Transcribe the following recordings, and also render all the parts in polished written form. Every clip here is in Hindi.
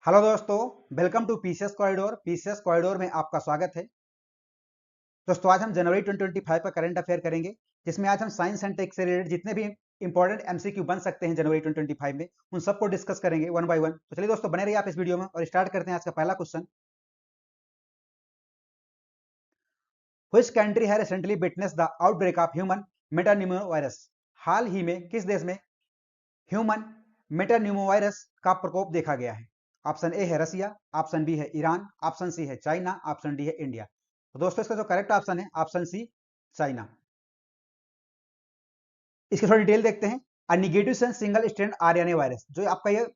हेलो दोस्तों, welcome to PCS corridor. PCS corridor में आपका स्वागत है। दोस्तों, आज हम जनवरी 2025 का करंट अफेयर करेंगे, जिसमें आज हम साइंस एंड टेक से रिलेटेड जितने भी इंपॉर्टेंट एमसीक्यू बन सकते हैं जनवरी 2025 में, उन सबको डिस्कस करेंगे वन बाय वन। तो चलिए दोस्तों, बने रहिए आप इस वीडियो में और स्टार्ट करते हैं आज का पहला क्वेश्चन। व्हिच कंट्री है recently witness the outbreak of human metapneumovirus? हाल ही में किस देश में ह्यूमन मेटान्यूमोवायरस का प्रकोप देखा गया है? ऑप्शन ए है रसिया, ऑप्शन बी है ईरान, ऑप्शन सी है चाइना, ऑप्शन डी है इंडिया। तो दोस्तों, इसका जो करेक्ट ऑप्शन है ऑप्शन सी, चाइना। इसकी थोड़ी डिटेल देखते हैं। Negative sense single strand RNA virus, जो आपका ये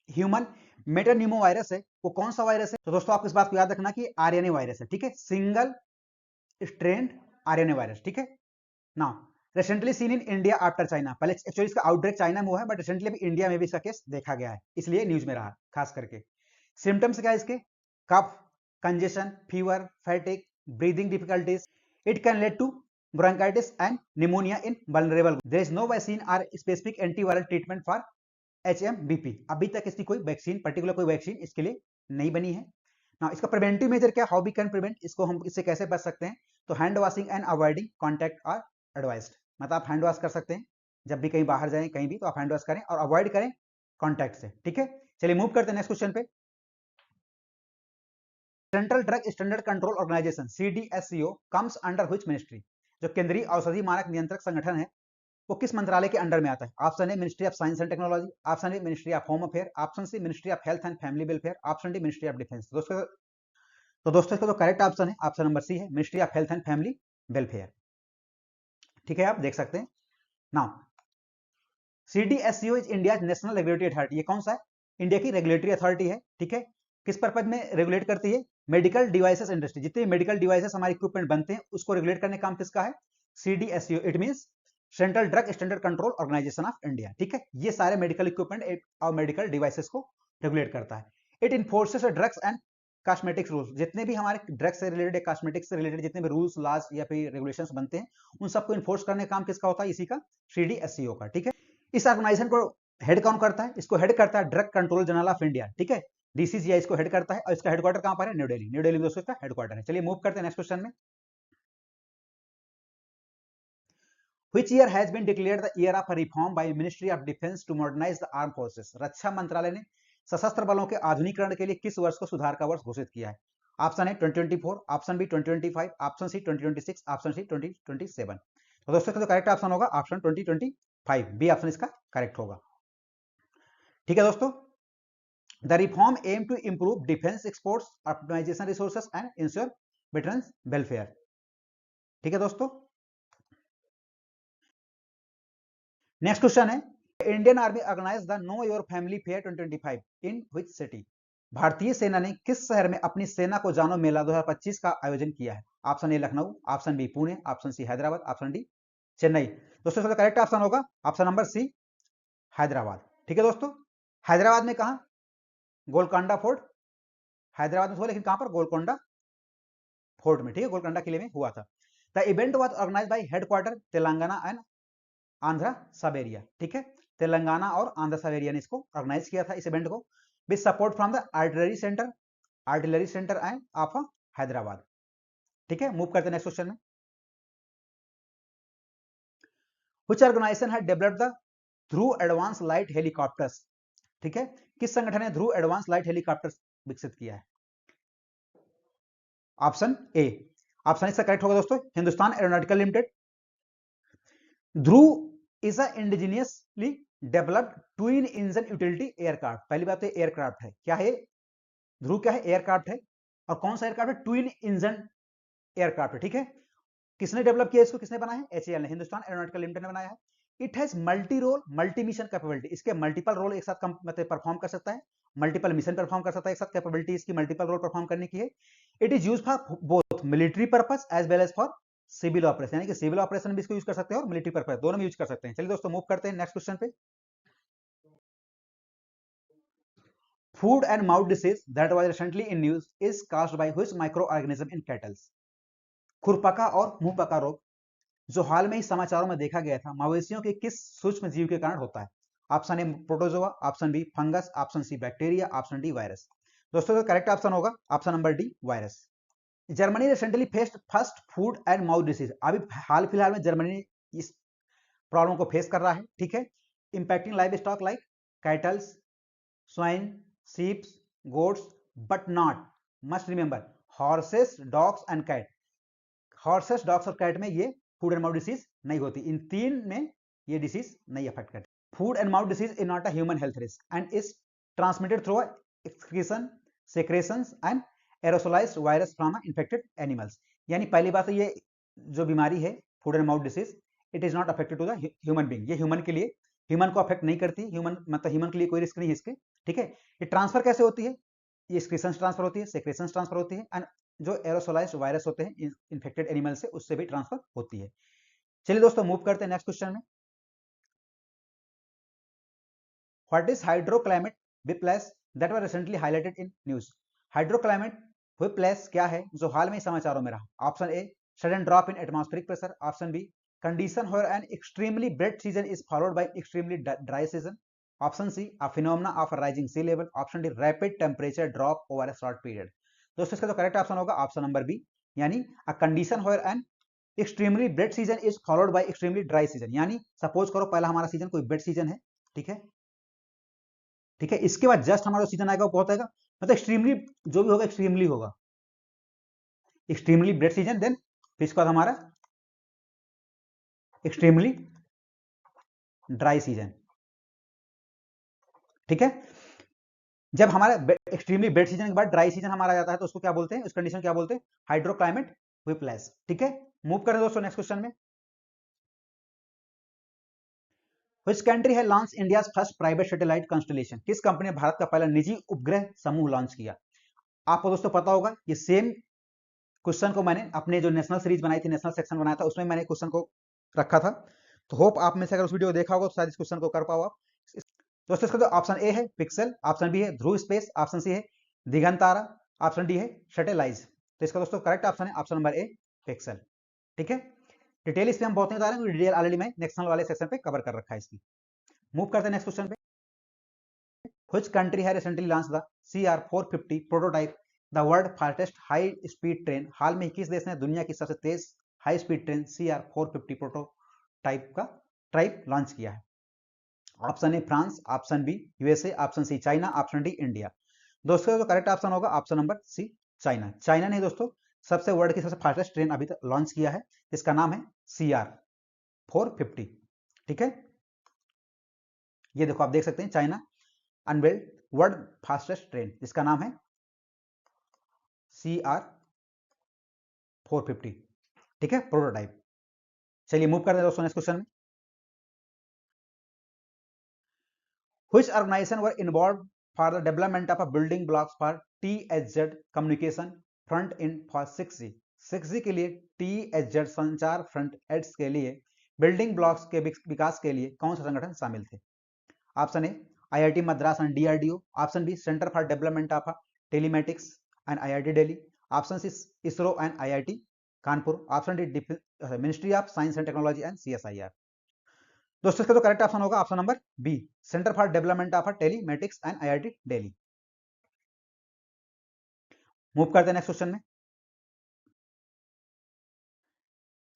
ह्यूमन मेटान्यूमो वायरस है, वो कौन सा वायरस है? तो दोस्तों, आप इस बात को याद रखना कि आरएनए वायरस है, ठीक है, सिंगल स्ट्रैंड आरएनए वायरस, ठीक है ना। Recently seen in India after China, पहले एक्चुअली इसका आउटब्रेक चाइना में हुआ है, बट रिसेंटली अभी इंडिया में भी इसका केस देखा गया है, इसलिए न्यूज में रहा खास करके। सिम्टम्स क्या है इसके? Cough, congestion, fever, fatigue, breathing difficulties. It can lead to bronchitis and pneumonia in vulnerable. There is no vaccine or specific antiviral treatment for HMBP. अभी तक इसकी कोई वैक्सीन, पर्टिकुलर कोई वैक्सीन इसके लिए नहीं बनी है ना। इसका प्रिवेंटिव मेजर क्या? हाउ वी कैन प्रिवेंट, इसको हम इससे कैसे बच सकते हैं? तो hand washing and avoiding contact are advised. मतलब आप हैंड वॉश कर सकते हैं, जब भी कहीं बाहर जाएं कहीं भी, तो आप हैंड वॉश करें और अवॉइड करें कॉन्टैक्ट से, ठीक है। चलिए मूव करते हैं नेक्स्ट क्वेश्चन पे। Central drug standard control organization CDSCO comes under which ministry? जो केंद्रीय औषधि मानक नियंत्रक संगठन है, वो किस मंत्रालय के अंडर में आता है? Option A ministry of science and technology, option A ministry of home affair, option C ministry of health and family welfare, option D ministry of defence. दोस्तों इसका जो करेक्ट ऑप्शन है ऑप्शन नंबर सी है, ministry of health and family welfare, ठीक है, आप देख सकते हैं। Now CDSCO is India national regulatory authority. ये कौन सा है? इंडिया की रेगुलेटरी अथॉरिटी है, ठीक है। किस पर्पज में रेगुलेट करती है? मेडिकल डिवाइसेस इंडस्ट्री, जितने मेडिकल डिवाइसेस हमारे इक्विपमेंट बनते हैं उसको रेगुलेट करने का काम किसका है? CDSCO, it means central drug standard control organisation of India, ठीक है। ये सारे मेडिकल इक्विपमेंट और मेडिकल डिवाइसेस को रेगुलेट करता है। It enforces drugs and cosmetics rules, जितने भी हमारे ड्रग्स से रिलेटेड, कॉस्मेटिक्स से रिलेटेड जितने भी रूल्स, लॉज या फिर रेगुलेशंस बनते हैं, उन सबको इन्फोर्स करने का काम किसका होता है? इसी का, CDSCO का, ठीक है। इस ऑर्गेनाइजेशन को हेड कौन करता है? इसको हेड करता है drug control general of India, ठीक है। DCGI इसको हेड करता है और इसका हेडक्वार्टर कहां पर है? न्यू दिल्ली। न्यू दिल्ली में दोस्तों इसका हेडक्वार्टर है। चलिए मूव करते हैं नेक्स्ट क्वेश्चन में। Which year has been declared the year of reform by Ministry of Defense to modernize the armed forces? रक्षा मंत्रालय ने सशस्त्र बलों के आधुनिकीकरण के लिए किस वर्ष को सुधार का वर्ष घोषित किया है? ऑप्शन है 2024, option B 2025, option C 2026, option C 2027। तो दोस्तों इसका जो करेक्ट ऑप्शन होगा ऑप्शन 2025, बी ऑप्शन इसका करेक्ट होगा, ठीक है दोस्तों। The reform aim to improve defence exports, optimisation resources and ensure veterans welfare, ठीक है दोस्तों। नेक्स्ट क्वेश्चन है, Indian army organise the know your family fair 2025 in which city? भारतीय सेना ने किस शहर में अपनी सेना को जानो मेला 2025 का आयोजन किया है? Option A Lucknow, option B Pune, option C Hyderabad, option D Chennai. दोस्तों इसका करेक्ट ऑप्शन होगा ऑप्शन नंबर सी, हैदराबाद, ठीक है दोस्तों। हैदराबाद में कहा? गोलकोंडा फोर्ट, हैदराबाद में हुआ, लेकिन कहां पर? गोलकोंडा फोर्ट में, ठीक है, गोलकोंडा किले में हुआ था। The event was organised by headquarter Telangana and Andhra sub area, ठीक है। तेलंगाना और आंध्र साबेरिया ने इसको ऑर्गेनाइज किया था, इस इवेंट को, with support from the artillery centre and of Hyderabad, ठीक है। मूव करते हैं नेक्स्ट क्वेश्चन में। Which organisation had developed the Dhruv advance light helicopters? ठीक है, किस संगठन ने ध्रुव एडवांस लाइट हेलीकॉप्टर्स विकसित किया है? ऑप्शन ए, ऑप्शन इसका करेक्ट होगा दोस्तों, Hindustan aeronautical limited. Dhruv is a indigenously developed twin engine utility aircraft. पहली बात तो एयरक्राफ्ट है, क्या है? ध्रुव क्या है? एयरक्राफ्ट है। और कौन सा एयरक्राफ्ट है? ट्विन इंजन एयरक्राफ्ट है, ठीक है। किसने डेवलप किया इसको? किसने बनाया है? HAL ने, हिंदुस्तान एरोनॉटिकल लिमिटेड ने बनाया है। It has multi role multi mission capability, इसके मल्टीपल रोल एक साथ मतलब परफॉर्म कर सकता है, मल्टीपल मिशन परफॉर्म कर सकता है एक साथ, कैपेबिलिटी इसकी मल्टीपल रोल परफॉर्म करने की है। It is use for both military purpose as well as for civil operation, यानी कि सिविल ऑपरेशन भी इसको यूज कर सकते हैं और मिलिट्री पर्पस दोनों में यूज कर सकते हैं। चलिए दोस्तों मूव करते हैं नेक्स्ट क्वेश्चन पे। Food and mouth disease that was recently in news is caused by which micro organism in kettles? खुरपका और मुंहपका रोग जो हाल में ही समाचारों में देखा गया था, मवेशियों के किस सूक्ष्म जीव के कारण होता है? Option A protozoa, option B fungus, option C bacteria, option D virus. दोस्तों करेक्ट ऑप्शन होगा option number D virus. Germany recently faced first food and mouth disease. अभी हाल फिलहाल में जर्मनी इस प्रॉब्लम को फेस कर रहा है, ठीक है। Impacting livestock like cattles, swine, sheeps, goats, but not, must remember, horses, dogs and cat. Horses, dogs और कैट में ये फूड एंड माउथ डिसीज नहीं होती, इन तीन में ये डिसीज नहीं अफेक्ट करती। Food and mouth disease is not a human health risk and is transmitted through excretion, secretions and aerosolised virus from infected animals. यानी पहली बात तो ये जो बीमारी है food and mouth disease, it is not affected to the human being. ये ह्यूमन के लिए, ह्यूमन को अफेक्ट नहीं करती, ह्यूमन मतलब ह्यूमन के लिए कोई रिस्क नहीं है इसके, ठीक है। ये ट्रांसफर कैसे होती है? ये एक्सक्रीशंस ट्रांसफर होती है, सेक्रेशंस ट्रांसफर होती है एंड जो एरोसोलाइज्ड वायरस होते हैं इन्फेक्टेड एनिमल से, उससे भी ट्रांसफर होती है। चलिए दोस्तों मूव करते हैं नेक्स्ट क्वेश्चन में। What is hydroclimate whiplash that was recently highlighted in news? Hydroclimate whiplash क्या है जो हाल में समाचारों में रहा? Option A sudden drop in atmospheric pressure, option B condition where an extremely wet season is followed by extremely dry season, option C a phenomena of a rising sea level, option D rapid temperature drop over a short period। दोस्तों इसका जो करेक्ट ऑप्शन होगा ऑप्शन नंबर बी, यानी a condition where an extremely wet season is followed by extremely dry season। यानी सपोज करो पहला हमारा सीजन कोई वेट सीजन है, ठीक है, ठीक है, इसके बाद जस्ट हमारा सीजन आएगा वो बहुत आएगा, मतलब एक्सट्रीमली जो भी होगा एक्सट्रीमली होगा, एक्सट्रीमली वेट सीजन, देन फिर इसके बाद हमारा एक्सट्रीमली ड्राई सीजन, ठीक है। जब हमारा एक्सट्रीमली वेट सीजन के बाद ड्राई सीजन हमारा जाता है तो उसको क्या बोलते हैं, उस कंडीशन क्या बोलते हैं? हाइड्रोक्लाइमेट whiplash, ठीक है। मूव करें दोस्तों नेक्स्ट क्वेश्चन में। Which country has launched India's first private satellite constellation? किस कंपनी ने भारत का पहला निजी उपग्रह समूह लॉन्च किया? आपको दोस्तों पता होगा ये सेम क्वेश्चन को मैंने अपने जो नेशनल सीरीज बनाई थी, नेशनल सेक्शन बनाया था, उसमें मैंने क्वेश्चन को रखा था, तो होप आप में से अगर उस वीडियो को देखा होगा तो शायद इस क्वेश्चन को कर पाओ आप। दोस्तों इसका तो ऑप्शन ए है पिक्सल, ऑप्शन बी है ध्रुव स्पेस, ऑप्शन सी है दिगंतारा, ऑप्शन डी है सैटेलाइज। तो इसका दोस्तों करेक्ट ऑप्शन है ऑप्शन नंबर ए पिक्सल, ठीक है। डिटेल इस पे हम बहुत नहीं बता रहे हैं, डिटेल ऑलरेडी मैं नेशनल वाले सेक्शन पे कवर कर रखा है इसकी। मूव करते हैं नेक्स्ट क्वेश्चन पे। Which country has recently launched the CR450 prototype, the world fastest high speed train? हाल में किस देश ने दुनिया की सबसे तेज high speed train CR450 prototype का टाइप लॉन्च किया है? Option A France, option B USA, option C China, option D India. दोस्तों तो करेक्ट ऑप्शन होगा option number C China. China ने दोस्तों सबसे वर्ल्ड की सबसे फास्टेस्ट ट्रेन अभी तक लॉन्च किया है, इसका नाम है CR450, ठीक है। ये देखो आप देख सकते हैं China unveiled world fastest train जिसका नाम है CR450, ठीक है, प्रोटोटाइप। चलिए मूव करते हैं दोस्तों नेक्स्ट क्वेश्चन में। Which organization were involved for the development of a building blocks for THZ communication front end for 6G? 6G के लिए THZ संचार फ्रंट एंड्स के लिए बिल्डिंग ब्लॉक्स के विकास के लिए कौन सा संगठन शामिल थे? Option A IIT Madras and DRDO, option B centre for development of telematics and IIT Delhi, option C ISRO and IIT Kanpur, option D ministry of science and technology and CSIR। दोस्तों इसका तो करेक्ट ऑप्शन होगा option number B, centre for development of telematics and IIT Delhi. Move करते हैं नेक्स्ट क्वेश्चन में।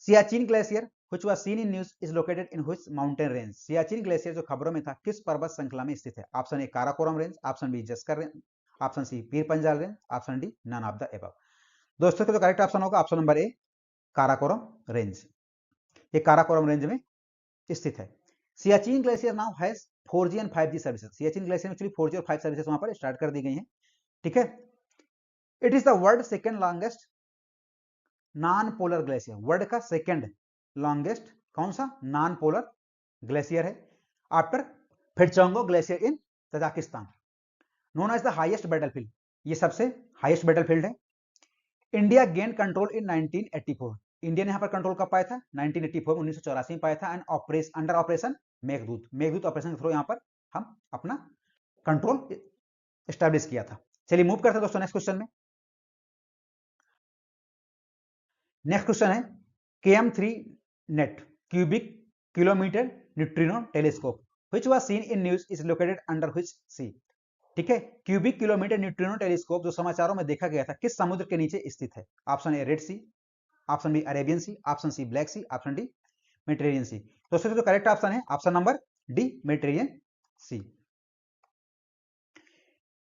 Siachen glacier which was seen in news is located in which mountain range? Siachen glacier जो खबरों में था किस पर्वत श्रृंखला में स्थित है? Option A Karakoram range, option B Zanskar range, option C Pir Panjal range, option D none of the above. दोस्तों का तो करेक्ट ऑप्शन होगा option number A Karakoram range. ये काराकोरम रेंज में स्थित है। Siachen glacier now has 4G and 5G services. Siachen glacier में एक्चुअली 4G और 5 सर्विसेज वहां पर स्टार्ट कर दी गई हैं, ठीक है। It is the world second longest non polar glacier, world का सेकंड लॉन्गेस्ट कौन सा नॉन पोलर ग्लेशियर है after Fedchenko glacier in Tajikistan, known as the highest battlefield, ये सबसे हाईएस्ट बैटलफील्ड है। India gain control in 1984, India ने यहां पर कंट्रोल कब पाया था? 1984 1984 में पाया था and operation under operation Meghdoot, Meghdoot operation के थ्रू यहां पर हम अपना कंट्रोल एस्टैब्लिश किया था। चलिए मूव करते हैं दोस्तों नेक्स्ट क्वेश्चन में। नेक्स्ट क्वेश्चन है KM3 net cubic kilometre neutrino telescope. Which was seen in news is located under which sea. ठीक है, क्यूबिक किलोमीटर न्यूट्रिनो टेलीस्कोप जो समाचारों में देखा गया था किस समुद्र के नीचे स्थित है। Option A red sea, option B Arabian sea, option C black sea, option D Mediterranean sea. तो इसका जो करेक्ट ऑप्शन है option number D Mediterranean sea.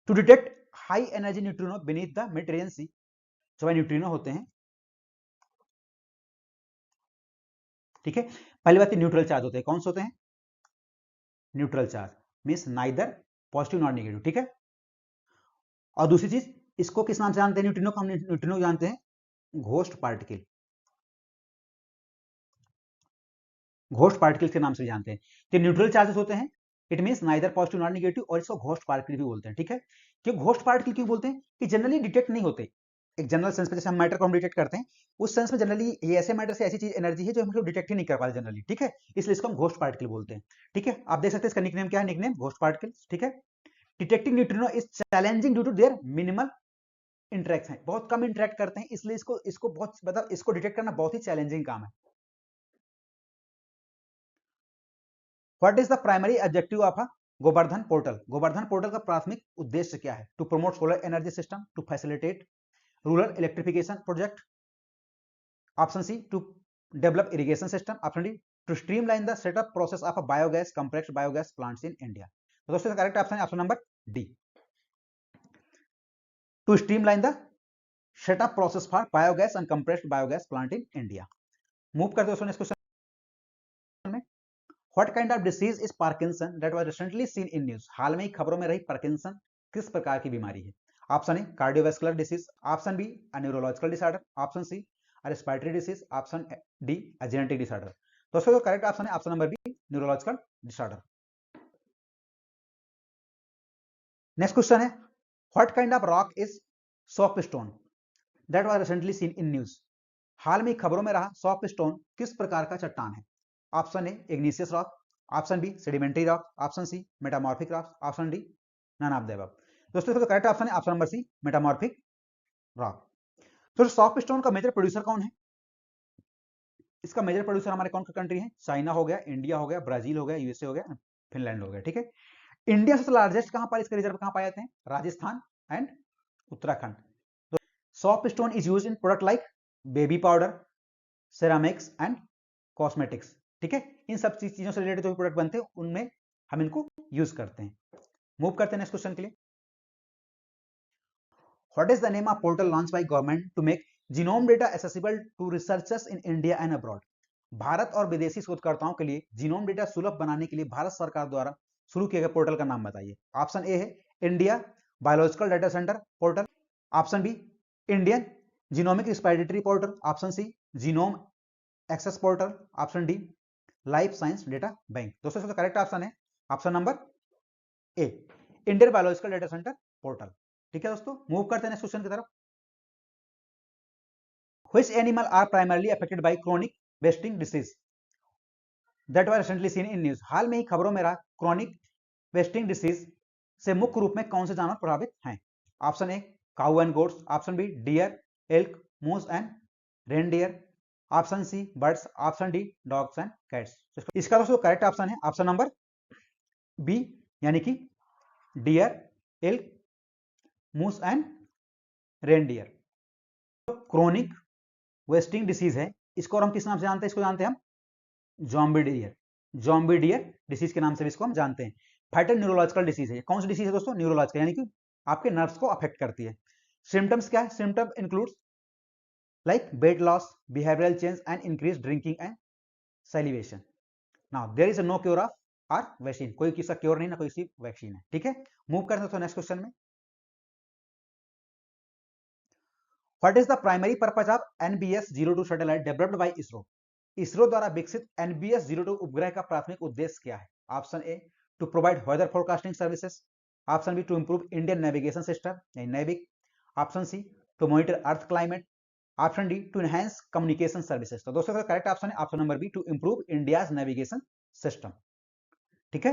To detect high energy neutrino beneath the Mediterranean sea, जो न्यूट्रिनो होते हैं, ठीक है, पहली बात न्यूट्रल चार्ज होते हैं। कौन से होते हैं? Neutral charge means neither positive not negative. ठीक है, और दूसरी चीज इसको किस नाम से जानते हैं? न्यूट्रिनो को हम न्यूट्रिनो जानते हैं घोस्ट पार्टिकल, घोस्ट पार्टिकल के नाम से जानते हैं। तो न्यूट्रल चार्जेस होते हैं, it means neither positive not negative, और इसको घोस्ट पार्टिकल भी बोलते हैं। ठीक है, क्यों घोस्ट पार्टिकल क्यों बोलते हैं? कि जनरली डिटेक्ट नहीं होते। एक जनरल सेंस में जैसे हम मैटर को हम डिटेक्ट करते हैं, उस सेंस में जनरली ये ऐसे मैटर से ऐसी चीज एनर्जी है जो हम लोग डिटेक्ट ही नहीं कर पाते जनरली। ठीक है, इसलिए इसको हम घोस्ट पार्टिकल बोलते हैं। ठीक है, आप देख सकते हैं इसका निकनेम क्या है, निकनेम घोस्ट पार्टिकल। ठीक है, detecting neutrino is challenging due to their minimal interact है, बहुत कम इंटरेक्ट करते हैं, इसलिए इसको बहुत मतलब इसको डिटेक्ट करना बहुत ही चैलेंजिंग काम है। What is the primary objective of a Govardhan portal? Govardhan portal का प्राथमिक उद्देश्य क्या है? To promote solar energy system, to facilitate rural electrification project, option C to develop irrigation system, option D to streamline the setup process of a biogas compressed biogas plants in India. तो दोस्तों करेक्ट ऑप्शन है option number D, to streamline the setup process for biogas and compressed biogas plant in India. Move करते दोस्तों नेक्स्ट क्वेश्चन में, what kind of disease is Parkinson that was recently seen in news? हाल में ही खबरों में रही पार्किंसन किस प्रकार की बीमारी है? Option A cardiovascular disease, option B a neurological disorder, option C a respiratory disease, option D a genetic disorder. दोस्तों जो करेक्ट ऑप्शन है option number B neurological disorder. Next question है, what kind of rock is soft stone that was recently seen in news? हाल में खबरों में रहा सॉफ्ट स्टोन किस प्रकार का चट्टान है? Option A igneous rock, option B sedimentary rock, option C metamorphic rock, option D none of the above. दोस्तों इसका करेक्ट ऑप्शन है option number C metamorphic rock. तो सॉफ्ट स्टोन का मेजर प्रोड्यूसर कौन है? इसका मेजर प्रोड्यूसर हमारे कौन सा कंट्री है? चाइना हो गया, इंडिया हो गया, ब्राजील हो गया, यूएसए हो गया, फिनलैंड हो गया। ठीक है, इंडिया सबसे लार्जेस्ट कहां पर इसके रिजर्व कहां पाए जाते हैं? Rajasthan and Uttarakhand. Soft stone is used in product like baby powder, ceramics and cosmetics. ठीक है, इन सब चीजों से रिलेटेड जो भी प्रोडक्ट बनते हैं उनमें हम इनको यूज करते हैं। मूव करते हैं नेक्स्ट क्वेश्चन के लिए, what is the name of portal launch by government to make genome data accessible to researchers in India and abroad? भारत और विदेशी शोधकर्ताओं के लिए जीनोम डेटा सुलभ बनाने के लिए भारत सरकार द्वारा शुरू किए गए पोर्टल का नाम बताइए। ऑप्शन ए है India biological data centre portal, option B Indian genomic respiratory portal, option C genome access portal, option D life science data bank. दोस्तों इसका करेक्ट ऑप्शन है option number A Indian biological data centre portal. ठीक है दोस्तों, मूव करते हैं नेक्स्ट क्वेश्चन की तरफ, which animal are primarily affected by chronic wasting disease that was recently seen in news? हाल में ही खबरों में रहा क्रोनिक वेस्टिंग डिसीज से मुख्य रूप में कौन से जानवर प्रभावित हैं? Option A cow and goats, option B deer, elk, moose and reindeer, option C birds, option D dogs and cats. इसका दोस्तों करेक्ट ऑप्शन है ऑप्शन नंबर बी यानी कि deer, elk, moose and reindeer. Chronic wasting disease है, इसको हम किस नाम से जानते हैं? इसको जानते हैं हम जॉम्बीडियर, जॉम्बीडियर डिसीज के नाम से इसको हम जानते हैं। फाइटल न्यूरोलॉजिकल डिसीज है, कौन सी डिसीज है दोस्तों? न्यूरोलॉजिकल, यानी कि आपके नर्व्स को अफेक्ट करती है। सिम्टम्स क्या है? Symptom includes like weight loss, behavioural change and increase drinking and salivation. Now there is no cure of or vaccine, कोई किसका क्योर नहीं ना कोई सी वैक्सीन है। ठीक है, मूव करते हैं नेक्स्ट क्वेश्चन में, what is the primary purpose of NBS-02 satellite developed by ISRO? ISRO द्वारा विकसित NBS-02 उपग्रह का प्राथमिक उद्देश्य क्या है? Option A to provide weather forecasting services, option B to improve Indian navigation system यानी NavIC, option C to monitor earth climate, option D to enhance communication services. तो दोस्तों करेक्ट ऑप्शन है option number B to improve India's navigation system. ठीक है,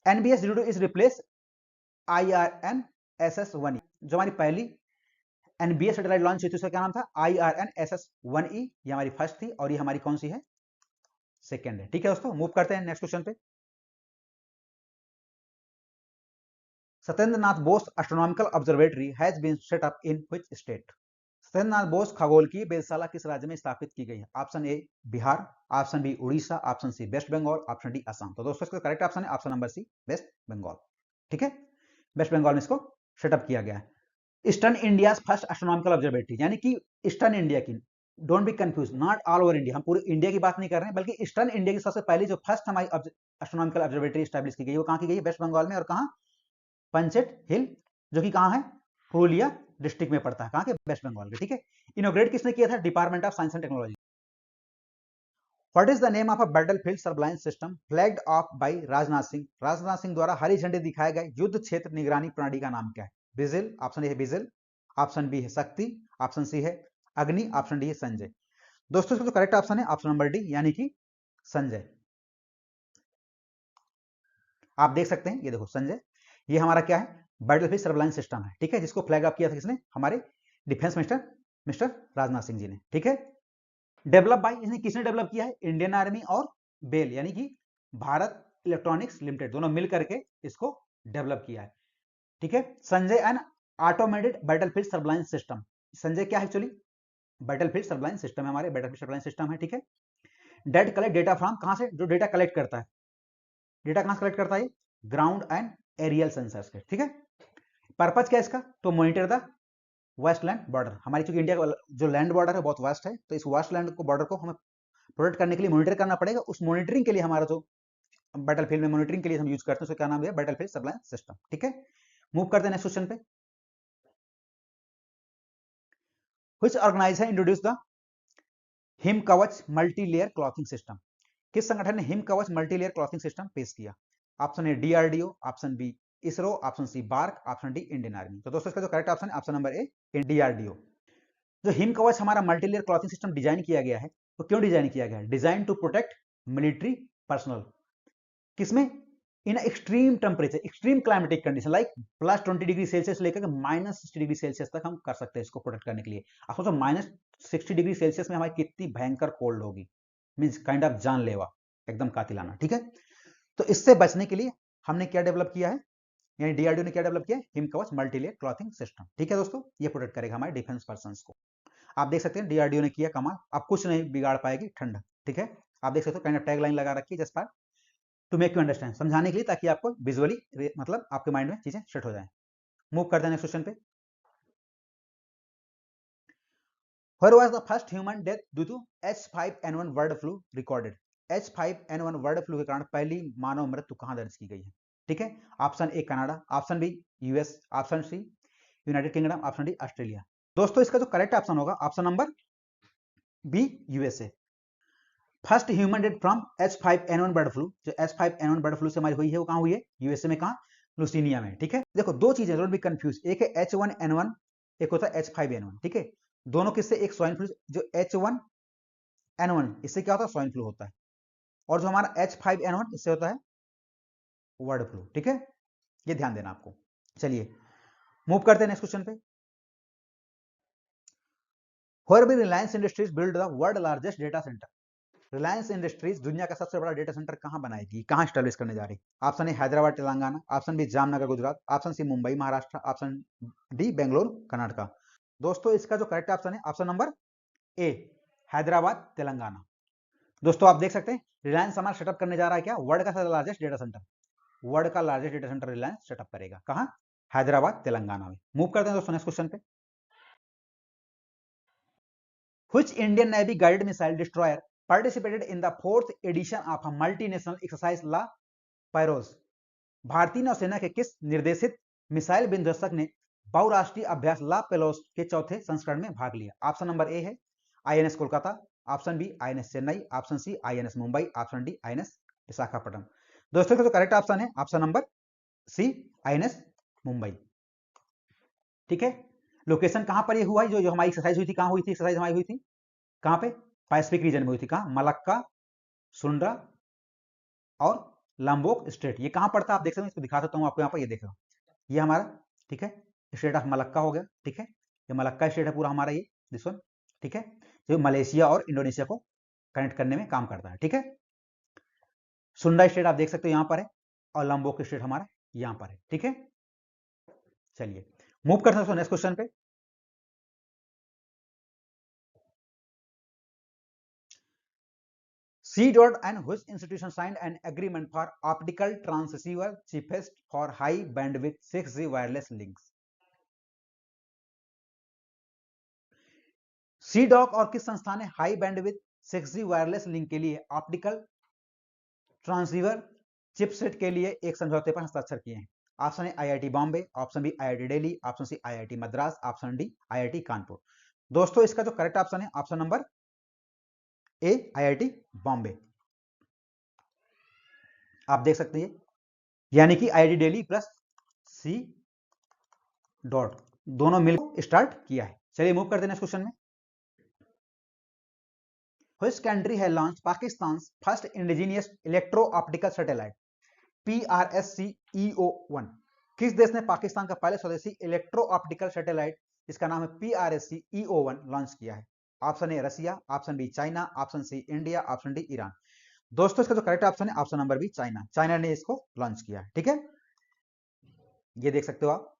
NBS-02 इज रिप्लेस IRNSS-1E, जो हमारी पहली NBS सैटेलाइट लॉन्च हुई थी, उसका क्या नाम था? IRNSS-1E, ये हमारी फर्स्ट थी और ये हमारी कौन सी है? सेकंड है। ठीक है दोस्तों, मूव करते हैं नेक्स्ट क्वेश्चन पे, Satyendra Nath Bose astronomical observatory has been set up in which state? Satyendra Nath Bose खगोल की वेधशाला किस राज्य में स्थापित की गई है? Option A Bihar, option B Orissa, option C west Bengal, option D Assam. तो दोस्तों इसका करेक्ट ऑप्शन है option number C, west Bengal. ठीक है, वेस्ट बंगाल में इसको सेटअप किया गया है। Eastern India first astronomical observatory, यानी कि ईस्टर्न इंडिया की, don't be confuse, not all over India, हम पूरे इंडिया की बात नहीं कर रहे हैं, बल्कि ईस्टर्न इंडिया की सबसे पहली जो फर्स्ट हमारी एस्ट्रोनॉमिकल ऑब्जर्वेटरी स्टैब्लिश की गई वो कहां की गई है? वेस्ट बंगाल में। और कहां? पंचेट हिल, जो कि कहां है? पुरुलिया डिस्ट्रिक्ट में पड़ता है। कहां के? वेस्ट बंगाल के। ठीक है, इनोग्रेट किसने किया था? Department of science and technology. What is the name of a battlefield surveillance system flagged off by Rajnath Singh? Rajnath Singh द्वारा हरी झंडी दिखाए गए युद्ध क्षेत्र निगरानी प्रणाली का नाम क्या है? बिजिल, ऑप्शन ए है बिजिल, ऑप्शन बी है शक्ति, ऑप्शन सी है अग्नि, ऑप्शन डी है संजय। दोस्तों इसका जो करेक्ट ऑप्शन है ऑप्शन नंबर डी, यानी कि संजय। आप देख सकते हैं, ये देखो संजय, ये हमारा क्या है? बैटलफील्ड सर्विलांस सिस्टम है। ठीक है, जिसको फ्लैग अप किया था किसने? हमारे defence minister mister Rajnath Singh ji ने। ठीक है, डेवलप बाय, इसने किसने डेवलप किया है? इंडियन आर्मी और बेल, यानी कि भारत इलेक्ट्रॉनिक्स लिमिटेड, दोनों मिल करके इसको डेवलप किया है। ठीक है, Sanjay N automated battlefield surveillance system. Sanjay क्या है? एक्चुअली बैटलफील्ड सर्विलांस सिस्टम है, हमारे बैटलफील्ड सर्विलांस सिस्टम है। ठीक है, डेट कलेक्ट डेटा फ्रॉम, कहां से? जो डेटा कलेक्ट करता है, डेटा कहां से कलेक्ट करता है? ग्राउंड एंड एरियल सेंसर्स के। ठीक है, पर्पज क्या है इसका? तो monitor the west land border, हमारी चूंकि इंडिया का जो लैंड बॉर्डर है बहुत वास्ट है, तो इस वास्ट लैंड को बॉर्डर को हमें प्रोटेक्ट करने के लिए मॉनिटर करना पड़ेगा। उस मॉनिटरिंग के लिए हमारा जो बैटलफील्ड में मॉनिटरिंग के लिए हम यूज करते हैं, उसका क्या नाम है? Battlefield surveillance system. ठीक है, मूव करते हैं नेक्स्ट क्वेश्चन पे। Which organisation introduce the Him Kavach multi layer clothing system? किस संगठन ने him Kavach multi layer clothing system पेश किया? Option A DRDO, option B ISRO, option C BARC, option D Indian army. तो दोस्तों इसका जो करेक्ट ऑप्शन है ऑप्शन नंबर ए, डीआरडीओ। जो हिम कवच हमारा multi layer clothing system design किया गया है, तो क्यों डिजाइन किया गया है? Design to protect military personnel, किसमें? In extreme temperature, extreme climatic condition like +20 degree Celsius लेकर -60 डिग्री सेल्सियस तक हम कर सकते हैं इसको प्रोटेक्ट करने के लिए। आप सोचो -60 डिग्री सेल्सियस में हमारी कितनी भयंकर कोल्ड होगी, मीन्स काइंड ऑफ जानलेवा, एकदम कातिलाना। ठीक है, तो इससे बचने के लिए हमने क्या डेवलप किया है, यानी डीआरडीओ ने क्या डेवलप किया? Him Kavach multi layer clothing system. ठीक है दोस्तों, ये प्रोटेक्ट करेगा हमारे डिफेंस पर्सन को। आप देख सकते हैं डीआरडीओ ने किया कमाल, अब कुछ नहीं बिगाड़ पाएगी ठंड। ठीक है, आप देख सकते हो काइंड ऑफ टैग लाइन लगा रखी है, just for to make you understand, समझाने के लिए, ताकि आपको विजुअली मतलब आपके माइंड में चीजें सेट हो जाए। मूव करते हैं नेक्स्ट क्वेश्चन पे। Where was the first human death due to H5N1 bird flu recorded? H5N1 bird flu के कारण पहली मानव मृत्यु कहां दर्ज की गई है? ठीक है, option A Canada, option B US, option C United Kingdom, option D Australia. दोस्तों इसका जो करेक्ट ऑप्शन होगा option number B, USA. First human death from H5N1 bird flu, जो H5N1 बर्ड फ्लू से हमारी हुई है वो कहां हुई है? यूएसए में। कहां? लुसीनिया में। ठीक है, देखो दो चीजें, डोंट बी कंफ्यूज, एक है H1N1, एक होता है H5N1। ठीक है, दोनों किससे? एक स्वाइन फ्लू, जो H1N1 इससे क्या होता है? स्वाइन फ्लू होता है, और जो हमारा H5N1 इससे होता है बर्ड फ्लू। ठीक है, ये ध्यान देना आपको। चलिए मूव करते हैं नेक्स्ट क्वेश्चन पे। Where will Reliance Industries build the world largest data center? Reliance industries दुनिया का सबसे बड़ा डेटा सेंटर कहां बनाएगी, कहां स्टैब्लिश करने जा रही? Option A Hyderabad Telangana, option B Jamnagar Gujarat, option C Mumbai Maharashtra, option D Bengaluru Karnataka. दोस्तों इसका जो करेक्ट ऑप्शन है option number A, Hyderabad Telangana. दोस्तों आप देख सकते हैं रिलायंस हमारा सेटअप करने जा रहा है क्या? वर्ल्ड का सबसे लार्जेस्ट डेटा सेंटर, वर्ल्ड का largest data centre Reliance setup करेगा। कहां? हैदराबाद तेलंगाना में। मूव करते हैं दोस्तों नेक्स्ट क्वेश्चन पे। Which Indian Navy guided missile destroyer participated in the fourth edition of a multinational exercise La Pyros? भारतीय नौसेना के किस निर्देशित मिसाइल विध्वंसक ने बहुराष्ट्रीय अभ्यास ला पेलोस के चौथे संस्करण में भाग लिया? ऑप्शन नंबर ए है INS Kolkata, option B INS Chennai, option C INS Mumbai, option D INS Visakhapatnam. दोस्तों का जो करेक्ट ऑप्शन है option number C, INS Mumbai. ठीक है, लोकेशन कहां पर ये हुआ है? जो हमारी एक्सरसाइज हुई थी, कहां हुई थी एक्सरसाइज हमारी हुई थी? कहां पे? पैसिफिक रीजन में हुई थी। कहां? मलक्का, सुंड्रा और लंबोक स्टेट। ये कहां पड़ता है आप देख सकते हैं, इसको दिखा देता हूं आपको यहाँ पर, ये देख रहा हूं ये हमारा, ठीक है, स्टेट ऑफ मलक्का हो गया। ठीक है, ये मलक्का स्टेट है पूरा हमारा, ये दिस वन। ठीक है, जो मलेशिया और इंडोनेशिया को कनेक्ट करने में काम करता है। ठीक है, सुंडा स्टेट आप देख सकते हो यहाँ पर है, और लंबोक स्टेट हमारा यहाँ पर है। ठीक है, चलिए मूव करते हैं नेक्स्ट क्वेश्चन पे। C. and which institution signed an agreement for optical transceiver cheapest for high bandwidth 6G wireless links? CDOC और किस संस्था ने high bandwidth 6G wireless link के लिए ऑप्टिकल ट्रांसीवर चिपसेट के लिए एक समझौते पर हस्ताक्षर किए हैं? Option A IIT Bombay, option B IIT Delhi, option C IIT Madras, option D IIT Kanpur. दोस्तों इसका जो करेक्ट ऑप्शन है option number A IIT Bombay. आप देख सकते हैं यानी कि IIT Delhi plus C dot दोनों मिलकर स्टार्ट किया है। चलिए मूव करते हैं नेक्स्ट क्वेश्चन में। Which country has launched Pakistan's first indigenous electro-optical satellite PRSC-EO1? किस देश ने पाकिस्तान का पहले स्वदेशी इलेक्ट्रो ऑप्टिकल सैटेलाइट जिसका नाम है PRSC-EO1 लॉन्च किया है? Option A Russia, option B China, option C India, option D Iran. दोस्तों इसका जो करेक्ट ऑप्शन है option number B China. China ने इसको लॉन्च किया है। ठीक है, ये देख सकते हो आप,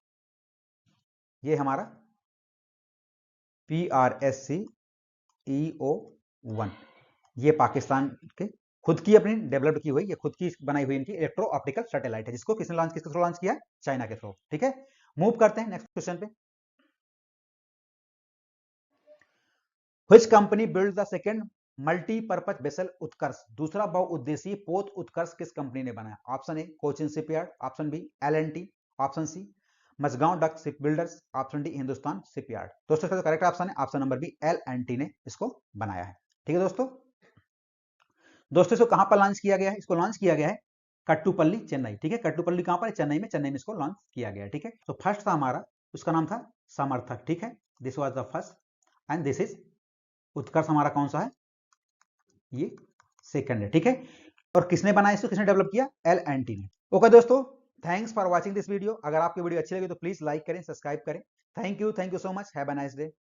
ये हमारा PRSC-EO1 ये पाकिस्तान के खुद की अपनी डेवलप की हुई, ये खुद की बनाई हुई इनकी इलेक्ट्रो ऑप्टिकल सैटेलाइट है जिसको किसने लॉन्च, किसके थ्रू लॉन्च किया है? चाइना के थ्रू। ठीक है, मूव करते हैं नेक्स्ट क्वेश्चन पे। Which company built the second multipurpose vessel Utkarsh? दूसरा बहुउद्देशीय पोत उत्कर्ष किस कंपनी ने बनाया? Option A Cochin shipyard, option B L&T, option C Mazagon dock shipbuilders, option D Hindustan shipyard. दोस्तों इसका जो करेक्ट ऑप्शन है ऑप्शन नंबर बी L&T ने इसको बनाया है। ठीक है दोस्तों, इसको कहां पर लॉन्च किया गया है? इसको लॉन्च किया गया है कट्टुपल्ली चेन्नई। ठीक है, कट्टुपल्ली कहां पर है? चेन्नई में। चेन्नई में इसको लॉन्च किया गया है। ठीक है, तो फर्स्ट था हमारा, उसका नाम था समर्थक। ठीक है, this was the first and this is Utkarsh हमारा कौन सा है? ये सेकंड है। ठीक है, और किसने बनाया इसको, किसने डेवलप किया? L&T ने। ओके दोस्तों, thanks for watching this video. अगर आपकी वीडियो अच्छी लगी तो प्लीज लाइक करें, सब्सक्राइब करें। Thank you so much, have a nice day.